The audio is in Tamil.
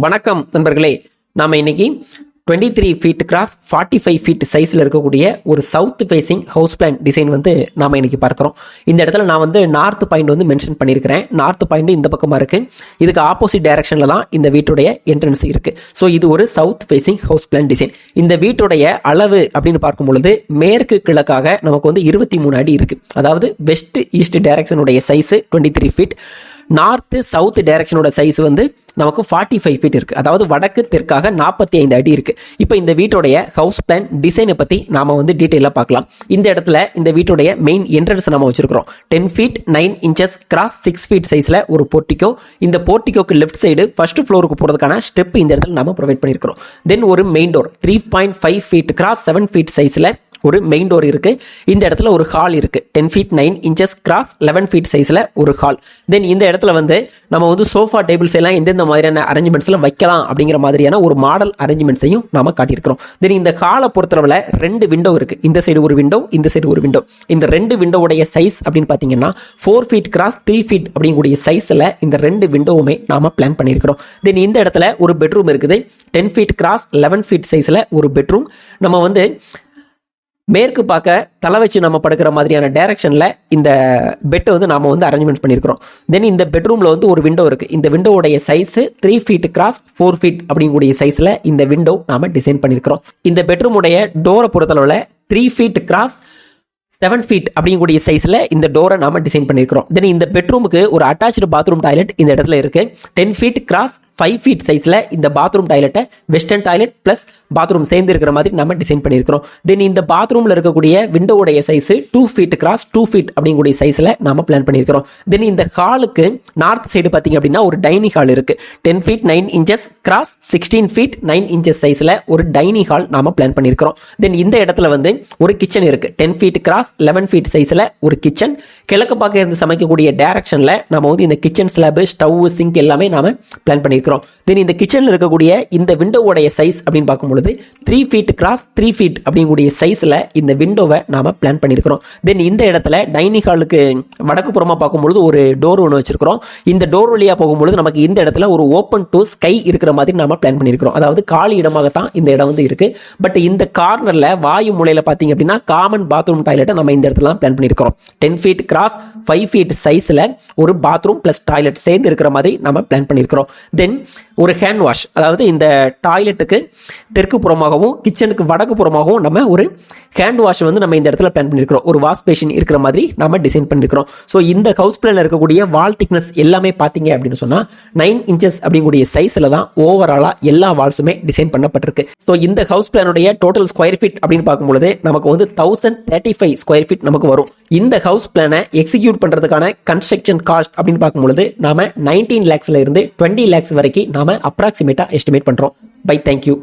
வணக்கம் நண்பர்களே. நாம இன்னைக்கு 23 ஃபீட் கிராஸ் 45 ஃபீட் சைஸ்ல இருக்கக்கூடிய ஒரு south facing house plan design வந்து நாம இன்னைக்கு பார்க்கிறோம். இந்த இடத்துல நான் வந்து நார்த் பாயிண்ட் வந்து மென்ஷன் பண்ணியிருக்கிறேன். நார்த் பாயிண்ட் இந்த பக்கமா இருக்கு. இதுக்கு ஆப்போசிட் டைரக்ஷன்ல தான் இந்த வீட்டுடைய என்ட்ரன்ஸ் இருக்கு. ஸோ இது ஒரு south facing house plan design. இந்த வீட்டுடைய அளவு அப்படின்னு பார்க்கும் பொழுது மேற்கு கிழக்காக நமக்கு வந்து 23 அடி இருக்கு. அதாவது வெஸ்ட் ஈஸ்ட் டைரக்ஷனுடைய சைஸ் 23 ஃபீட், நார்த்து சவுத் டைரக்ஷனோட சைஸ் வந்து நமக்கு 45 ஃபீட் இருக்கு. அதாவது வடக்கு தெற்காக 45 அடி இருக்கு. இப்போ இந்த வீட்டோடைய ஹவுஸ் பிளான் டிசைனை பத்தி நாம வந்து டீடைலா பார்க்கலாம். இந்த இடத்துல இந்த வீட்டோடைய மெயின் என்ட்ரன்ஸ் நம்ம வச்சிருக்கிறோம். 10 ஃபீட் 9 இன்ச்சஸ் கிராஸ் 6 ஃபீட் சைஸ்ல ஒரு போர்ட்டிகோ. இந்த போர்ட்டிகோக்கு லெஃப்ட் சைடு ஃபர்ஸ்ட் ஃப்ளோருக்கு போறதுக்கான ஸ்டெப் இந்த இடத்துல நாம ப்ரொவைட் பண்ணிருக்கிறோம். தென் ஒரு main door 3.5 feet cross 7 feet சைஸ்ல ஒரு மெயின் டோர் இருக்கு. இந்த இடத்துல ஒரு ஹால் இருக்கு. 10 ஃபீட் 9 இன்ச்சஸ் கிராஸ் 11 ஃபீட் சைஸ்ல ஒரு ஹால். தென் இந்த இடத்துல வந்து நம்ம வந்து சோஃபா டேபிள்ஸ் எல்லாம் எந்தெந்த மாதிரியான அரேஞ்ச்மெண்ட்ஸ்ல வைக்கலாம் அப்படிங்கிற மாதிரியான ஒரு மாடல் அரேஞ்ச்மெண்ட்ஸையும் நாம காட்டியிருக்கிறோம். தென் இந்த ஹாலை பொறுத்தளவுல 2 விண்டோ இருக்கு. இந்த சைடு ஒரு விண்டோ, இந்த சைடு ஒரு விண்டோ. இந்த 2 விண்டோவுடைய சைஸ் அப்படின்னு பாத்தீங்கன்னா 4 ஃபீட் கிராஸ் 3 ஃபீட் அப்படிங்கக்கூடிய சைஸ்ல இந்த 2 விண்டோவுமே நாம பிளான் பண்ணியிருக்கிறோம். தென் இந்த இடத்துல ஒரு பெட்ரூம் இருக்குது. 10 ஃபீட் கிராஸ் 11 ஃபீட் சைஸ்ல ஒரு பெட்ரூம். நம்ம வந்து மேற்கு பார்க்க தலை வச்சு நம்ம படுக்கிற மாதிரியான டைரக்ஷன்ல இந்த பெட்டை வந்து நாம வந்து அரேஞ்ச்மெண்ட் பண்ணியிருக்கிறோம். தென் இந்த பெட்ரூம்ல வந்து ஒரு விண்டோ இருக்கு. இந்த விண்டோவுடைய சைஸ் 3 ஃபீட் கிராஸ் 4 ஃபீட் அப்படிங்கக்கூடிய சைஸ்ல இந்த விண்டோ நாம டிசைன் பண்ணியிருக்கிறோம். இந்த பெட்ரூமுடைய டோரை பொறுத்தளவுல 3 ஃபீட் கிராஸ் 7 ஃபீட் அப்படிங்கக்கூடிய சைஸ்ல இந்த டோரை நாம டிசைன் பண்ணியிருக்கிறோம். தென் இந்த பெட்ரூமுக்கு ஒரு அட்டாச்டு பாத்ரூம் டாய்லெட் இந்த இடத்துல இருக்கு. 10 ஃபீட் கிராஸ் 5 ஃபீட் சைஸ்ல இந்த பாத்ரூம் டாய்லெட்டை வெஸ்டர்ன் டாய்லெட் பிளஸ் பாத்ரூம் சேர்ந்து இருக்கிற மாதிரி நம்ம டிசைன் பண்ணியிருக்கிறோம். தென் இந்த பாத்ரூம்ல இருக்கக்கூடிய விண்டோவுடைய சைஸ் 2 ஃபீட் கிராஸ் 2 ஃபீட் அப்படிங்கக்கூடிய சைஸ்ல நாம பிளான் பண்ணியிருக்கிறோம். தென் இந்த ஹாலுக்கு நார்த் சைடு பாத்தீங்க அப்படின்னா ஒரு டைனிங் ஹால் இருக்கு. 10 feet 9 inches cross 16 feet 9 inches சைஸ்ல ஒரு டைனிங் ஹால் நாம பிளான் பண்ணியிருக்கிறோம். தென் இந்த இடத்துல வந்து ஒரு கிச்சன் இருக்கு. 10 ஃபீட் கிராஸ் 11 ஃபீட் சைஸ்ல ஒரு கிச்சன். கிழக்கு பார்க்க இருந்து சமைக்கக்கூடிய டைரக்ஷன்ல நம்ம வந்து இந்த கிச்சன் ஸ்லாப், ஸ்டவ், சிங்க் எல்லாமே நாம பிளான் பண்ணியிருக்கிறோம். தென் இந்த கிச்சன்ல இருக்கக்கூடிய இந்த விண்டோவோடைய சைஸ் அப்படின்னு பார்க்கும்பொழுது 3 ஃபீட் கிராஸ் 3 ஃபீட் அப்படிங்கக்கூடிய சைஸ்ல இந்த விண்டோவை நாம பிளான் பண்ணியிருக்கிறோம். தென் இந்த இடத்துல டைனிங் ஹாலுக்கு வடக்கு புறமா பார்க்கும்பொழுது ஒரு டோர் ஒன்று வச்சிருக்கிறோம். இந்த டோர் வழியா போகும்பொழுது நமக்கு இந்த இடத்துல ஒரு ஓப்பன் டு ஸ்கை இருக்கிற மாதிரி நாம பிளான் பண்ணியிருக்கிறோம். அதாவது காலி இடமாகத்தான் இந்த இடம் வந்து இருக்கு. பட் இந்த கார்னர்ல வாயு மூலையில பாத்தீங்க அப்படின்னா காமன் பாத்ரூம் டாய்லெட்டை நம்ம இந்த இடத்துல பிளான் பண்ணியிருக்கிறோம். 10 ஃபீட் கிராஸ் 5 ஃபீட் சைஸ்ல ஒரு பாத்ரூம் பிளஸ் டாய்லெட் சேர்ந்து இருக்கிற மாதிரி நம்ம பிளான் பண்ணியிருக்கிறோம். தென் ஒரு ஹேண்ட் வாஷ், அதாவது இந்த டாய்லெட்டுக்கு தெற்கு புறமாகவும் கிச்சனுக்கு வடக்கு புறமாகவும் நம்ம ஒரு ஹேண்ட் வாஷ் வந்து நம்ம இந்த இடத்துல பிளான் பண்ணியிருக்கிறோம். ஒரு வாஷ் பேஷன் இருக்கிற மாதிரி நம்ம டிசைன் பண்ணியிருக்கிறோம். ஸோ இந்த ஹவுஸ் பிளான்ல இருக்கக்கூடிய வால் திக்னஸ் எல்லாமே பார்த்தீங்க அப்படின்னு சொன்னா 9 இன்ச்சஸ் அப்படிங்கக்கூடிய சைஸ்ல தான் ஓவராலா எல்லா வால்ஸுமே டிசைன் பண்ணப்பட்டிருக்கு. ஸோ இந்த ஹவுஸ் பிளானுடைய டோட்டல் ஸ்கொயர் ஃபீட் அப்படின்னு பார்க்கும்போது நமக்கு வந்து 1035 ஸ்கொயர் ஃபீட் நமக்கு வரும். இந்த ஹவுஸ் பிளானை எக்ஸிக்யூட் பண்றதுக்கான கன்ஸ்ட்ரக்ஷன் காஸ்ட் அப்படின்னு பார்க்கும்போது நாம 19 lakhsல இருந்து 20 lakhs வரைக்கும் நாம அப்ராக்சிமேட்டா எஸ்டிமேட் பண்றோம். Bye, thank you.